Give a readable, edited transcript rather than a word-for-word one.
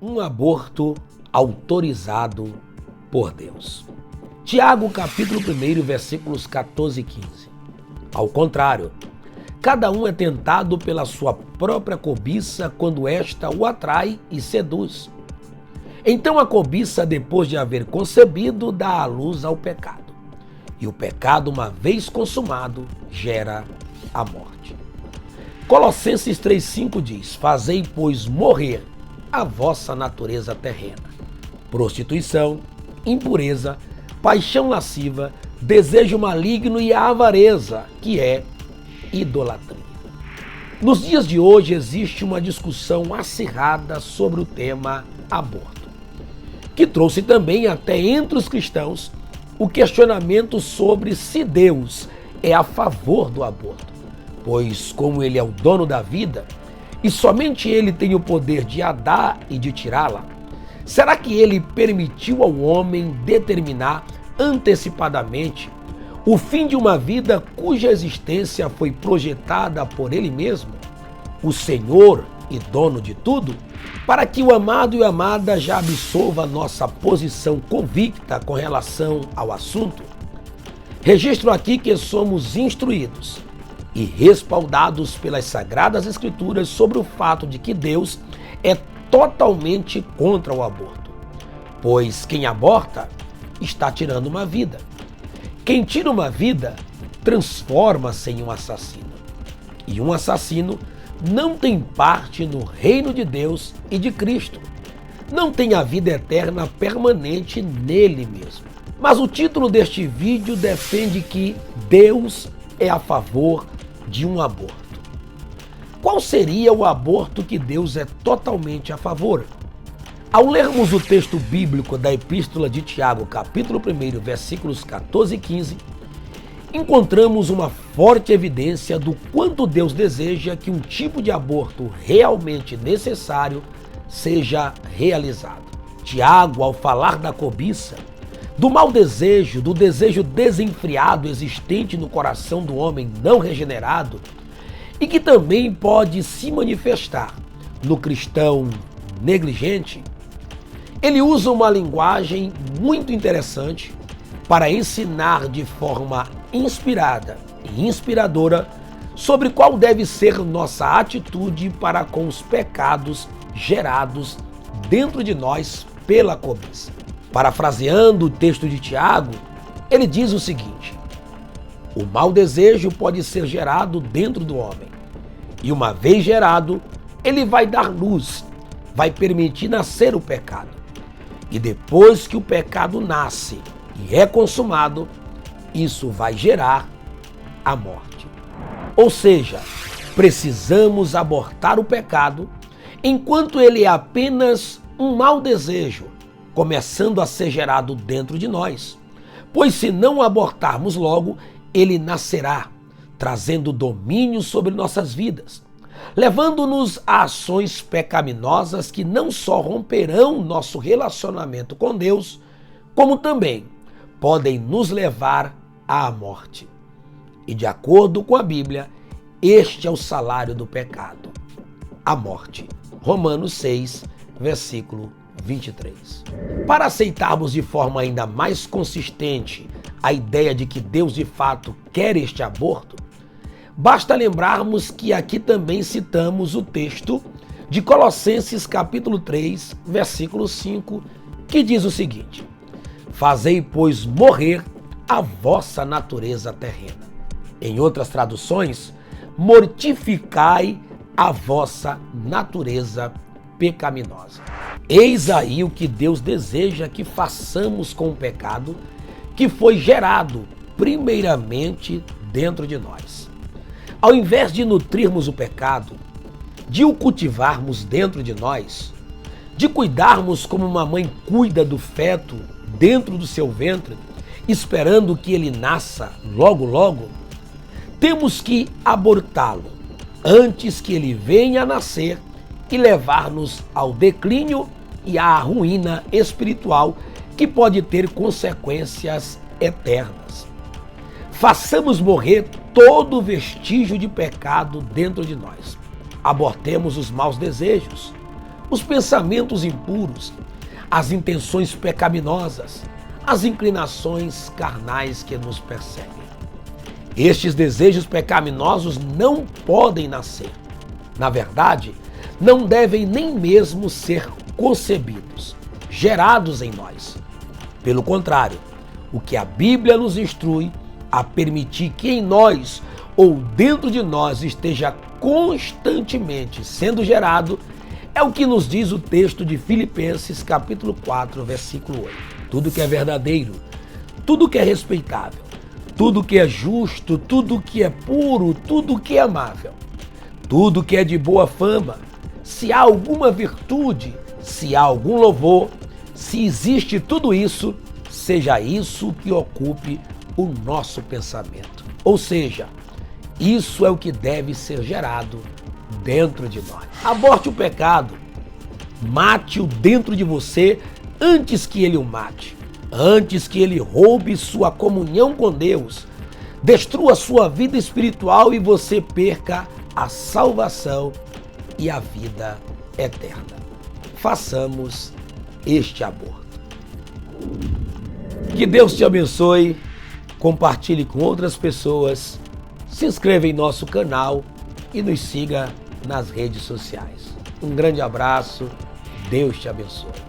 Um aborto autorizado por Deus. Tiago, capítulo 1, versículos 14 e 15. Ao contrário, cada um é tentado pela sua própria cobiça quando esta o atrai e seduz. Então a cobiça, depois de haver concebido, dá à luz ao pecado. E o pecado, uma vez consumado, gera a morte. Colossenses 3,5 diz: Fazei, pois, morrer a vossa natureza terrena: prostituição, impureza, paixão lasciva, desejo maligno e a avareza, que é idolatria. Nos dias de hoje existe uma discussão acirrada sobre o tema aborto, que trouxe também até entre os cristãos o questionamento sobre se Deus é a favor do aborto, pois como ele é o dono da vida e somente ele tem o poder de a dar e de tirá-la, será que ele permitiu ao homem determinar antecipadamente o fim de uma vida cuja existência foi projetada por ele mesmo, o Senhor e dono de tudo, para que o amado e a amada já absolva nossa posição convicta com relação ao assunto? Registro aqui que somos instruídos e respaldados pelas Sagradas Escrituras sobre o fato de que Deus é totalmente contra o aborto, pois quem aborta está tirando uma vida. Quem tira uma vida transforma-se em um assassino. E um assassino não tem parte no reino de Deus e de Cristo. Não tem a vida eterna permanente nele mesmo. Mas o título deste vídeo defende que Deus é a favor de um aborto. Qual seria o aborto que Deus é totalmente a favor? Ao lermos o texto bíblico da Epístola de Tiago, capítulo 1, versículos 14 e 15, encontramos uma forte evidência do quanto Deus deseja que um tipo de aborto realmente necessário seja realizado. Tiago, ao falar da cobiça, do mau desejo, do desejo desenfreado existente no coração do homem não regenerado e que também pode se manifestar no cristão negligente, ele usa uma linguagem muito interessante para ensinar de forma inspirada e inspiradora sobre qual deve ser nossa atitude para com os pecados gerados dentro de nós pela cobiça. Parafraseando o texto de Tiago, ele diz o seguinte: o mau desejo pode ser gerado dentro do homem, e uma vez gerado, ele vai dar luz, vai permitir nascer o pecado. E depois que o pecado nasce e é consumado, isso vai gerar a morte. Ou seja, precisamos abortar o pecado enquanto ele é apenas um mau desejo, começando a ser gerado dentro de nós. Pois se não abortarmos logo, ele nascerá, trazendo domínio sobre nossas vidas, levando-nos a ações pecaminosas que não só romperão nosso relacionamento com Deus, como também podem nos levar à morte. E de acordo com a Bíblia, este é o salário do pecado: a morte. Romanos 6, versículo 23. Para aceitarmos de forma ainda mais consistente a ideia de que Deus de fato quer este aborto, basta lembrarmos que aqui também citamos o texto de Colossenses capítulo 3, versículo 5, que diz o seguinte: Fazei, pois, morrer a vossa natureza terrena. Em outras traduções, mortificai a vossa natureza pecaminosa. Eis aí o que Deus deseja que façamos com o pecado que foi gerado primeiramente dentro de nós. Ao invés de nutrirmos o pecado, de o cultivarmos dentro de nós, de cuidarmos como uma mãe cuida do feto dentro do seu ventre, esperando que ele nasça logo logo, temos que abortá-lo antes que ele venha a nascer e levar-nos ao declínio e à ruína espiritual que pode ter consequências eternas. Façamos morrer todo vestígio de pecado dentro de nós. Abortemos os maus desejos, os pensamentos impuros, as intenções pecaminosas, as inclinações carnais que nos perseguem. Estes desejos pecaminosos não podem nascer. Na verdade, não devem nem mesmo ser concebidos, gerados em nós. Pelo contrário, o que a Bíblia nos instrui a permitir que em nós ou dentro de nós esteja constantemente sendo gerado é o que nos diz o texto de Filipenses capítulo 4, versículo 8. Tudo que é verdadeiro, tudo que é respeitável, tudo que é justo, tudo que é puro, tudo que é amável, tudo que é de boa fama, se há alguma virtude, se há algum louvor, se existe tudo isso, seja isso que ocupe o nosso pensamento. Ou seja, isso é o que deve ser gerado dentro de nós. Aborte o pecado, mate-o dentro de você antes que ele o mate, antes que ele roube sua comunhão com Deus, destrua sua vida espiritual e você perca a salvação e a vida eterna. Façamos este aborto. Que Deus te abençoe, compartilhe com outras pessoas, se inscreva em nosso canal e nos siga nas redes sociais. Um grande abraço, Deus te abençoe.